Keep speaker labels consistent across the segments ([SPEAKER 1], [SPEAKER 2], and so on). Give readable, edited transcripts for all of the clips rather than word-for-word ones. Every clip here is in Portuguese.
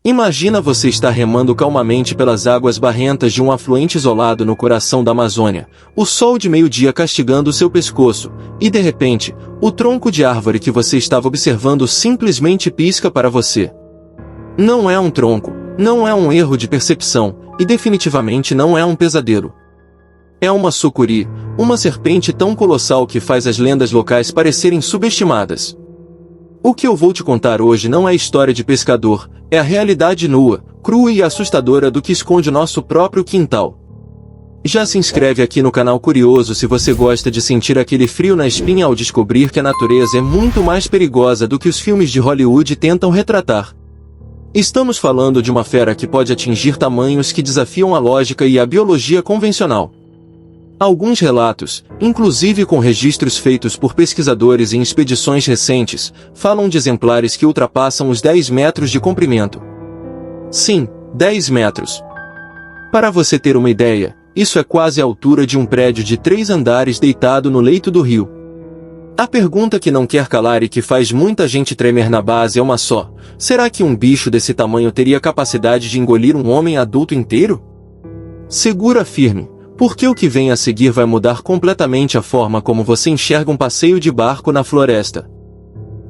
[SPEAKER 1] Imagina você estar remando calmamente pelas águas barrentas de um afluente isolado no coração da Amazônia, o sol de meio-dia castigando seu pescoço, e de repente, o tronco de árvore que você estava observando simplesmente pisca para você. Não é um tronco, não é um erro de percepção, e definitivamente não é um pesadelo. É uma sucuri, uma serpente tão colossal que faz as lendas locais parecerem subestimadas. O que eu vou te contar hoje não é história de pescador, é a realidade nua, crua e assustadora do que esconde nosso próprio quintal. Já se inscreve aqui no canal Curioso se você gosta de sentir aquele frio na espinha ao descobrir que a natureza é muito mais perigosa do que os filmes de Hollywood tentam retratar. Estamos falando de uma fera que pode atingir tamanhos que desafiam a lógica e a biologia convencional. Alguns relatos, inclusive com registros feitos por pesquisadores em expedições recentes, falam de exemplares que ultrapassam os 10 metros de comprimento. Sim, 10 metros. Para você ter uma ideia, isso é quase a altura de um prédio de 3 andares deitado no leito do rio. A pergunta que não quer calar e que faz muita gente tremer na base é uma só: será que um bicho desse tamanho teria capacidade de engolir um homem adulto inteiro? Segura firme, porque o que vem a seguir vai mudar completamente a forma como você enxerga um passeio de barco na floresta.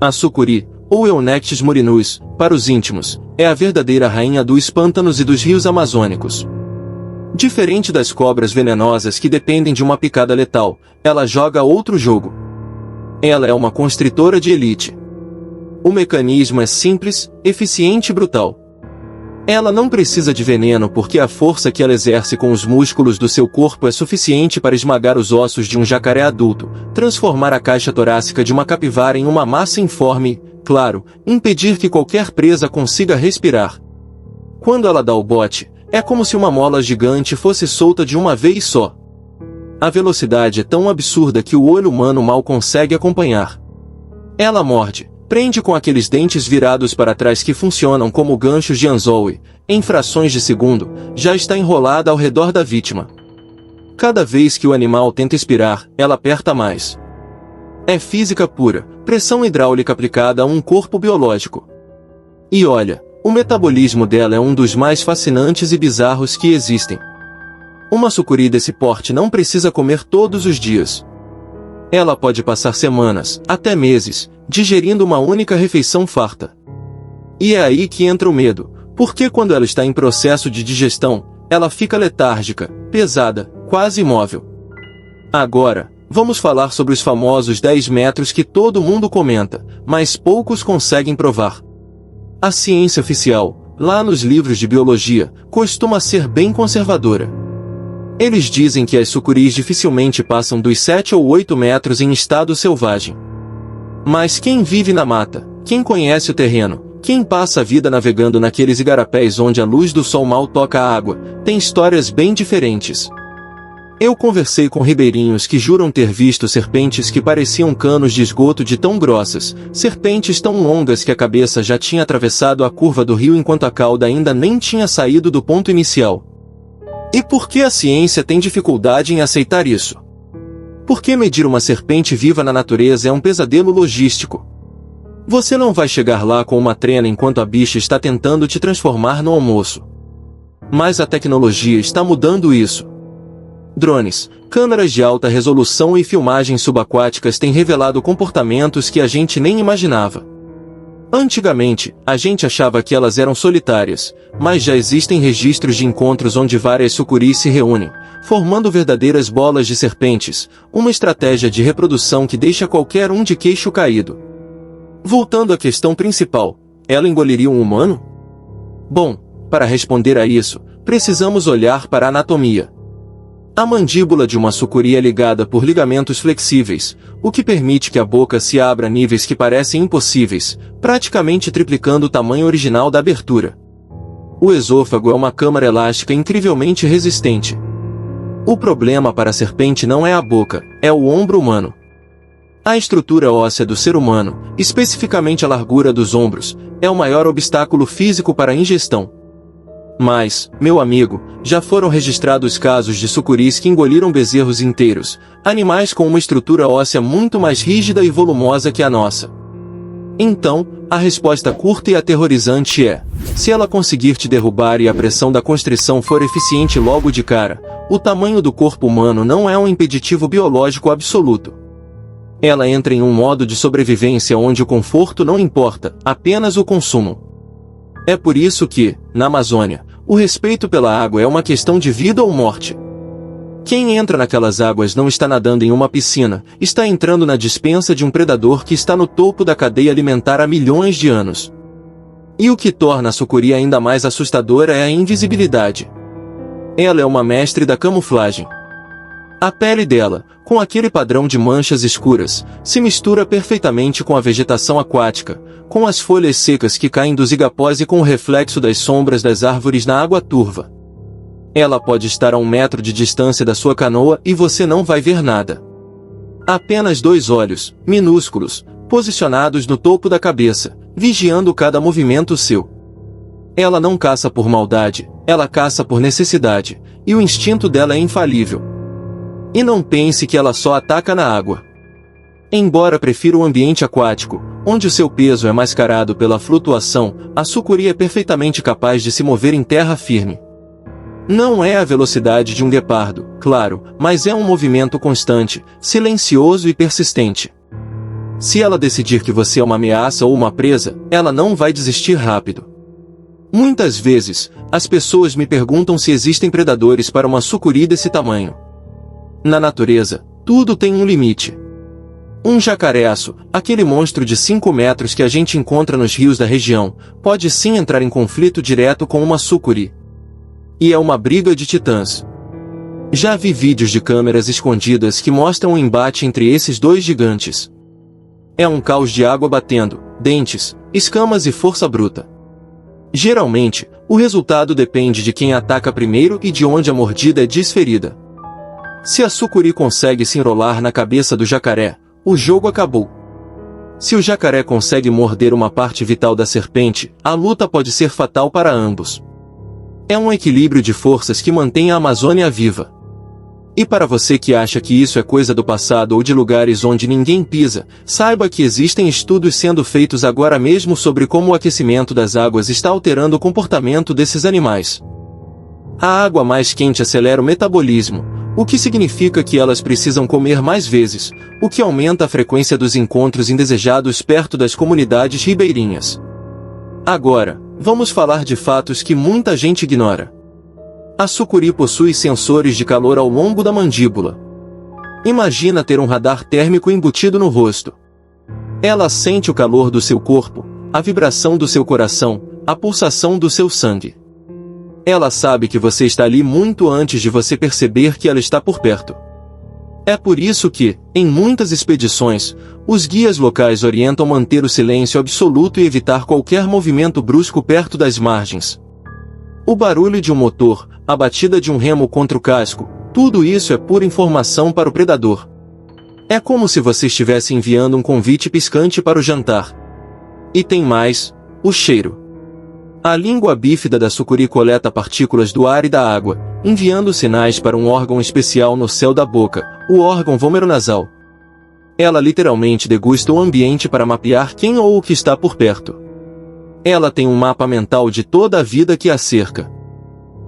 [SPEAKER 1] A sucuri, ou Eunectes murinus, para os íntimos, é a verdadeira rainha dos pântanos e dos rios amazônicos. Diferente das cobras venenosas que dependem de uma picada letal, ela joga outro jogo. Ela é uma constritora de elite. O mecanismo é simples, eficiente e brutal. Ela não precisa de veneno porque a força que ela exerce com os músculos do seu corpo é suficiente para esmagar os ossos de um jacaré adulto, transformar a caixa torácica de uma capivara em uma massa informe e, claro, impedir que qualquer presa consiga respirar. Quando ela dá o bote, é como se uma mola gigante fosse solta de uma vez só. A velocidade é tão absurda que o olho humano mal consegue acompanhar. Ela morde, prende com aqueles dentes virados para trás que funcionam como ganchos de anzol e, em frações de segundo, já está enrolada ao redor da vítima. Cada vez que o animal tenta expirar, ela aperta mais. É física pura, pressão hidráulica aplicada a um corpo biológico. E olha, o metabolismo dela é um dos mais fascinantes e bizarros que existem. Uma sucuri desse porte não precisa comer todos os dias. Ela pode passar semanas, até meses, digerindo uma única refeição farta. E é aí que entra o medo, porque quando ela está em processo de digestão, ela fica letárgica, pesada, quase imóvel. Agora, vamos falar sobre os famosos 10 metros que todo mundo comenta, mas poucos conseguem provar. A ciência oficial, lá nos livros de biologia, costuma ser bem conservadora. Eles dizem que as sucuris dificilmente passam dos 7 ou 8 metros em estado selvagem. Mas quem vive na mata, quem conhece o terreno, quem passa a vida navegando naqueles igarapés onde a luz do sol mal toca a água, tem histórias bem diferentes. Eu conversei com ribeirinhos que juram ter visto serpentes que pareciam canos de esgoto de tão grossas, serpentes tão longas que a cabeça já tinha atravessado a curva do rio enquanto a cauda ainda nem tinha saído do ponto inicial. E por que a ciência tem dificuldade em aceitar isso? Porque medir uma serpente viva na natureza é um pesadelo logístico. Você não vai chegar lá com uma trena enquanto a bicha está tentando te transformar no almoço. Mas a tecnologia está mudando isso. Drones, câmeras de alta resolução e filmagens subaquáticas têm revelado comportamentos que a gente nem imaginava. Antigamente, a gente achava que elas eram solitárias, mas já existem registros de encontros onde várias sucuris se reúnem, formando verdadeiras bolas de serpentes, uma estratégia de reprodução que deixa qualquer um de queixo caído. Voltando à questão principal, ela engoliria um humano? Bom, para responder a isso, precisamos olhar para a anatomia. A mandíbula de uma sucuri é ligada por ligamentos flexíveis, o que permite que a boca se abra a níveis que parecem impossíveis, praticamente triplicando o tamanho original da abertura. O esôfago é uma câmara elástica incrivelmente resistente. O problema para a serpente não é a boca, é o ombro humano. A estrutura óssea do ser humano, especificamente a largura dos ombros, é o maior obstáculo físico para a ingestão. Mas, meu amigo, já foram registrados casos de sucuris que engoliram bezerros inteiros, animais com uma estrutura óssea muito mais rígida e volumosa que a nossa. Então, a resposta curta e aterrorizante é: se ela conseguir te derrubar e a pressão da constrição for eficiente logo de cara, o tamanho do corpo humano não é um impeditivo biológico absoluto. Ela entra em um modo de sobrevivência onde o conforto não importa, apenas o consumo. É por isso que, na Amazônia, o respeito pela água é uma questão de vida ou morte. Quem entra naquelas águas não está nadando em uma piscina, está entrando na despensa de um predador que está no topo da cadeia alimentar há milhões de anos. E o que torna a sucuri ainda mais assustadora é a invisibilidade. Ela é uma mestre da camuflagem. A pele dela, com aquele padrão de manchas escuras, se mistura perfeitamente com a vegetação aquática, com as folhas secas que caem dos igapós e com o reflexo das sombras das árvores na água turva. Ela pode estar a 1 metro de distância da sua canoa e você não vai ver nada. Apenas 2 olhos, minúsculos, posicionados no topo da cabeça, vigiando cada movimento seu. Ela não caça por maldade, ela caça por necessidade, e o instinto dela é infalível. E não pense que ela só ataca na água. Embora prefira o ambiente aquático, onde o seu peso é mascarado pela flutuação, a sucuri é perfeitamente capaz de se mover em terra firme. Não é a velocidade de um guepardo, claro, mas é um movimento constante, silencioso e persistente. Se ela decidir que você é uma ameaça ou uma presa, ela não vai desistir rápido. Muitas vezes, as pessoas me perguntam se existem predadores para uma sucuri desse tamanho. Na natureza, tudo tem um limite. Um jacareço, aquele monstro de 5 metros que a gente encontra nos rios da região, pode sim entrar em conflito direto com uma sucuri. E é uma briga de titãs. Já vi vídeos de câmeras escondidas que mostram o embate entre esses 2 gigantes. É um caos de água batendo, dentes, escamas e força bruta. Geralmente, o resultado depende de quem ataca primeiro e de onde a mordida é desferida. Se a sucuri consegue se enrolar na cabeça do jacaré, o jogo acabou. Se o jacaré consegue morder uma parte vital da serpente, a luta pode ser fatal para ambos. É um equilíbrio de forças que mantém a Amazônia viva. E para você que acha que isso é coisa do passado ou de lugares onde ninguém pisa, saiba que existem estudos sendo feitos agora mesmo sobre como o aquecimento das águas está alterando o comportamento desses animais. A água mais quente acelera o metabolismo, o que significa que elas precisam comer mais vezes, o que aumenta a frequência dos encontros indesejados perto das comunidades ribeirinhas. Agora, vamos falar de fatos que muita gente ignora. A sucuri possui sensores de calor ao longo da mandíbula. Imagina ter um radar térmico embutido no rosto. Ela sente o calor do seu corpo, a vibração do seu coração, a pulsação do seu sangue. Ela sabe que você está ali muito antes de você perceber que ela está por perto. É por isso que, em muitas expedições, os guias locais orientam manter o silêncio absoluto e evitar qualquer movimento brusco perto das margens. O barulho de um motor, a batida de um remo contra o casco, tudo isso é pura informação para o predador. É como se você estivesse enviando um convite piscante para o jantar. E tem mais, o cheiro. A língua bífida da sucuri coleta partículas do ar e da água, enviando sinais para um órgão especial no céu da boca, o órgão vomeronasal. Ela literalmente degusta o ambiente para mapear quem ou o que está por perto. Ela tem um mapa mental de toda a vida que a cerca.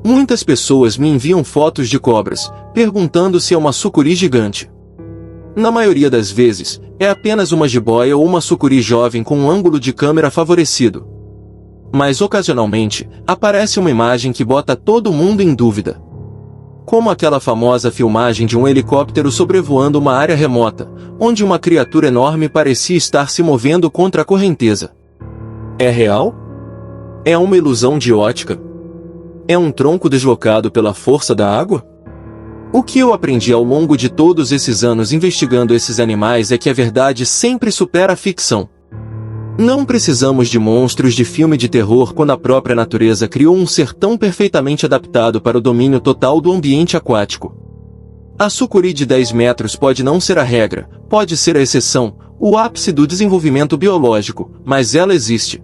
[SPEAKER 1] Muitas pessoas me enviam fotos de cobras, perguntando se é uma sucuri gigante. Na maioria das vezes, é apenas uma jiboia ou uma sucuri jovem com um ângulo de câmera favorecido. Mas ocasionalmente, aparece uma imagem que bota todo mundo em dúvida. Como aquela famosa filmagem de um helicóptero sobrevoando uma área remota, onde uma criatura enorme parecia estar se movendo contra a correnteza. É real? É uma ilusão de ótica? É um tronco deslocado pela força da água? O que eu aprendi ao longo de todos esses anos investigando esses animais é que a verdade sempre supera a ficção. Não precisamos de monstros de filme de terror quando a própria natureza criou um ser tão perfeitamente adaptado para o domínio total do ambiente aquático. A sucuri de 10 metros pode não ser a regra, pode ser a exceção, o ápice do desenvolvimento biológico, mas ela existe.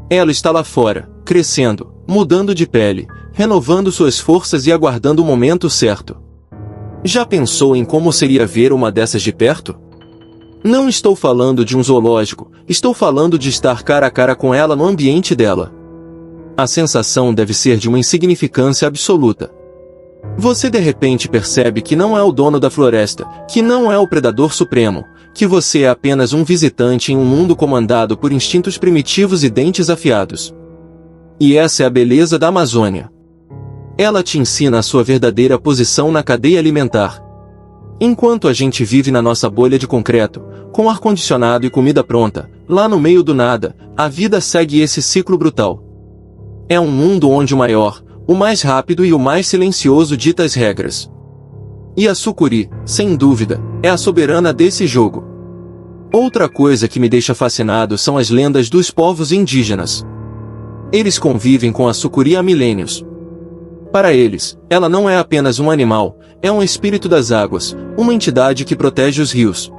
[SPEAKER 1] Ela está lá fora, crescendo, mudando de pele, renovando suas forças e aguardando o momento certo. Já pensou em como seria ver uma dessas de perto? Não estou falando de um zoológico, estou falando de estar cara a cara com ela no ambiente dela. A sensação deve ser de uma insignificância absoluta. Você de repente percebe que não é o dono da floresta, que não é o predador supremo, que você é apenas um visitante em um mundo comandado por instintos primitivos e dentes afiados. E essa é a beleza da Amazônia. Ela te ensina a sua verdadeira posição na cadeia alimentar. Enquanto a gente vive na nossa bolha de concreto, com ar-condicionado e comida pronta, lá no meio do nada, a vida segue esse ciclo brutal. É um mundo onde o maior, o mais rápido e o mais silencioso dita as regras. E a sucuri, sem dúvida, é a soberana desse jogo. Outra coisa que me deixa fascinado são as lendas dos povos indígenas. Eles convivem com a sucuri há milênios. Para eles, ela não é apenas um animal, é um espírito das águas, uma entidade que protege os rios.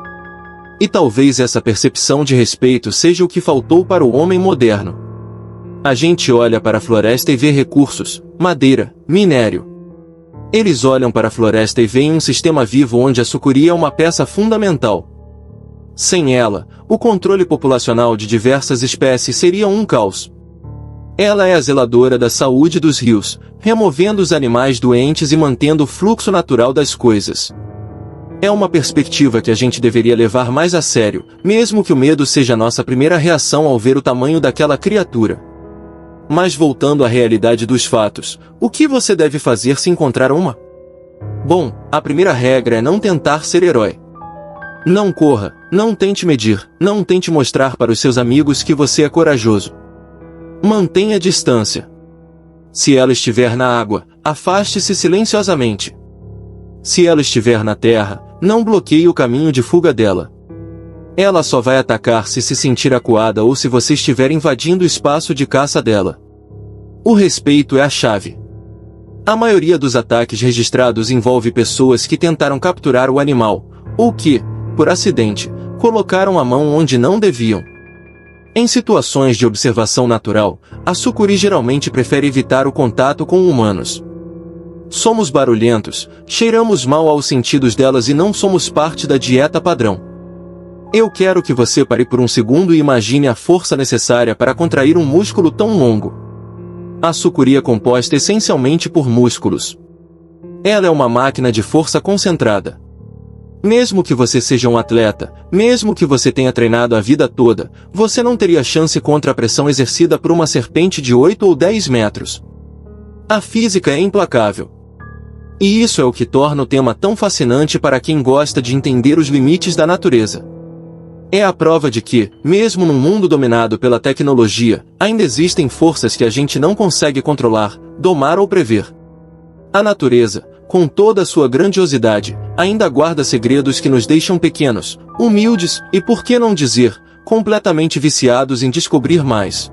[SPEAKER 1] E talvez essa percepção de respeito seja o que faltou para o homem moderno. A gente olha para a floresta e vê recursos, madeira, minério. Eles olham para a floresta e veem um sistema vivo onde a sucuri é uma peça fundamental. Sem ela, o controle populacional de diversas espécies seria um caos. Ela é a zeladora da saúde dos rios, removendo os animais doentes e mantendo o fluxo natural das coisas. É uma perspectiva que a gente deveria levar mais a sério, mesmo que o medo seja nossa primeira reação ao ver o tamanho daquela criatura. Mas voltando à realidade dos fatos, o que você deve fazer se encontrar uma? Bom, a primeira regra é não tentar ser herói. Não corra, não tente medir, não tente mostrar para os seus amigos que você é corajoso. Mantenha distância. Se ela estiver na água, afaste-se silenciosamente. Se ela estiver na terra, não bloqueie o caminho de fuga dela. Ela só vai atacar se se sentir acuada ou se você estiver invadindo o espaço de caça dela. O respeito é a chave. A maioria dos ataques registrados envolve pessoas que tentaram capturar o animal, ou que, por acidente, colocaram a mão onde não deviam. Em situações de observação natural, a sucuri geralmente prefere evitar o contato com humanos. Somos barulhentos, cheiramos mal aos sentidos delas e não somos parte da dieta padrão. Eu quero que você pare por um segundo e imagine a força necessária para contrair um músculo tão longo. A sucuri é composta essencialmente por músculos. Ela é uma máquina de força concentrada. Mesmo que você seja um atleta, mesmo que você tenha treinado a vida toda, você não teria chance contra a pressão exercida por uma serpente de 8 ou 10 metros. A física é implacável. E isso é o que torna o tema tão fascinante para quem gosta de entender os limites da natureza. É a prova de que, mesmo num mundo dominado pela tecnologia, ainda existem forças que a gente não consegue controlar, domar ou prever. A natureza, com toda a sua grandiosidade, ainda guarda segredos que nos deixam pequenos, humildes e, por que não dizer, completamente viciados em descobrir mais.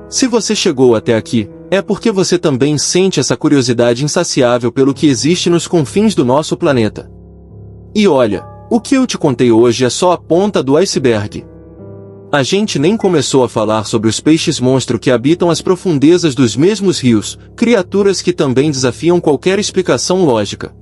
[SPEAKER 1] Se você chegou até aqui, é porque você também sente essa curiosidade insaciável pelo que existe nos confins do nosso planeta. E olha, o que eu te contei hoje é só a ponta do iceberg. A gente nem começou a falar sobre os peixes-monstro que habitam as profundezas dos mesmos rios, criaturas que também desafiam qualquer explicação lógica.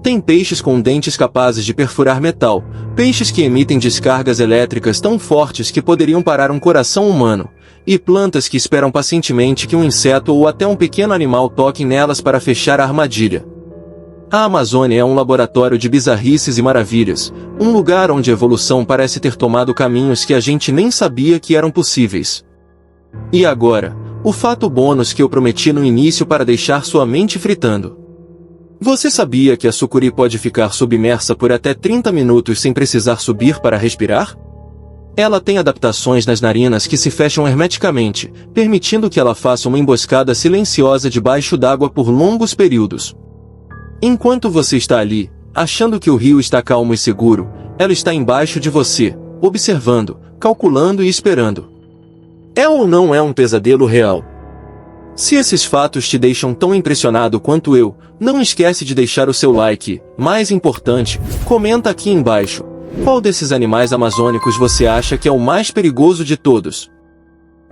[SPEAKER 1] Tem peixes com dentes capazes de perfurar metal, peixes que emitem descargas elétricas tão fortes que poderiam parar um coração humano, e plantas que esperam pacientemente que um inseto ou até um pequeno animal toquem nelas para fechar a armadilha. A Amazônia é um laboratório de bizarrices e maravilhas, um lugar onde a evolução parece ter tomado caminhos que a gente nem sabia que eram possíveis. E agora, o fato bônus que eu prometi no início para deixar sua mente fritando. Você sabia que a sucuri pode ficar submersa por até 30 minutos sem precisar subir para respirar? Ela tem adaptações nas narinas que se fecham hermeticamente, permitindo que ela faça uma emboscada silenciosa debaixo d'água por longos períodos. Enquanto você está ali, achando que o rio está calmo e seguro, ela está embaixo de você, observando, calculando e esperando. É ou não é um pesadelo real? Se esses fatos te deixam tão impressionado quanto eu, não esquece de deixar o seu like, mais importante, comenta aqui embaixo. Qual desses animais amazônicos você acha que é o mais perigoso de todos?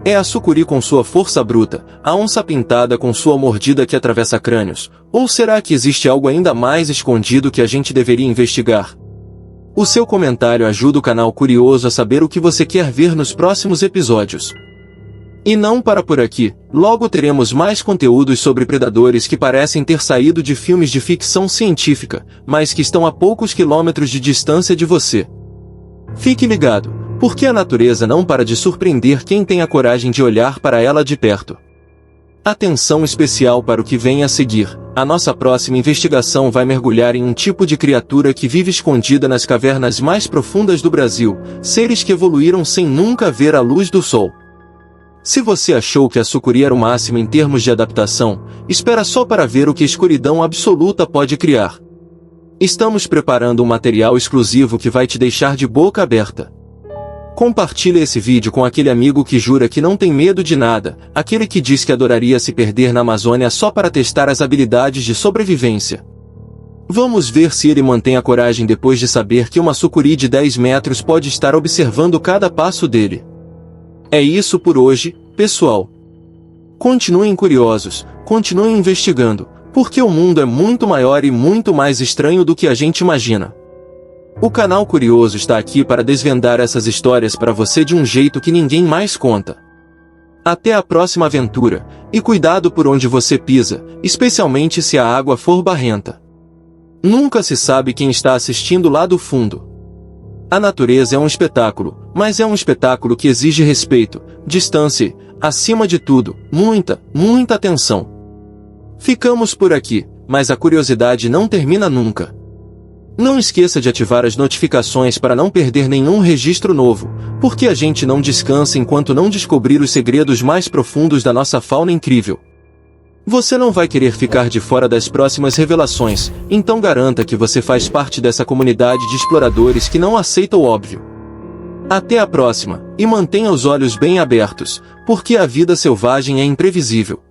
[SPEAKER 1] É a sucuri com sua força bruta, a onça pintada com sua mordida que atravessa crânios, ou será que existe algo ainda mais escondido que a gente deveria investigar? O seu comentário ajuda o canal Curioso a saber o que você quer ver nos próximos episódios. E não para por aqui, logo teremos mais conteúdos sobre predadores que parecem ter saído de filmes de ficção científica, mas que estão a poucos quilômetros de distância de você. Fique ligado, porque a natureza não para de surpreender quem tem a coragem de olhar para ela de perto. Atenção especial para o que vem a seguir. A nossa próxima investigação vai mergulhar em um tipo de criatura que vive escondida nas cavernas mais profundas do Brasil, seres que evoluíram sem nunca ver a luz do sol. Se você achou que a sucuri era o máximo em termos de adaptação, espera só para ver o que a escuridão absoluta pode criar. Estamos preparando um material exclusivo que vai te deixar de boca aberta. Compartilhe esse vídeo com aquele amigo que jura que não tem medo de nada, aquele que diz que adoraria se perder na Amazônia só para testar as habilidades de sobrevivência. Vamos ver se ele mantém a coragem depois de saber que uma sucuri de 10 metros pode estar observando cada passo dele. É isso por hoje, pessoal. Continuem curiosos, continuem investigando, porque o mundo é muito maior e muito mais estranho do que a gente imagina. O canal Curioso está aqui para desvendar essas histórias para você de um jeito que ninguém mais conta. Até a próxima aventura, e cuidado por onde você pisa, especialmente se a água for barrenta. Nunca se sabe quem está assistindo lá do fundo. A natureza é um espetáculo, mas é um espetáculo que exige respeito, distância e, acima de tudo, muita, muita atenção. Ficamos por aqui, mas a curiosidade não termina nunca. Não esqueça de ativar as notificações para não perder nenhum registro novo, porque a gente não descansa enquanto não descobrir os segredos mais profundos da nossa fauna incrível. Você não vai querer ficar de fora das próximas revelações, então garanta que você faz parte dessa comunidade de exploradores que não aceita o óbvio. Até a próxima, e mantenha os olhos bem abertos, porque a vida selvagem é imprevisível.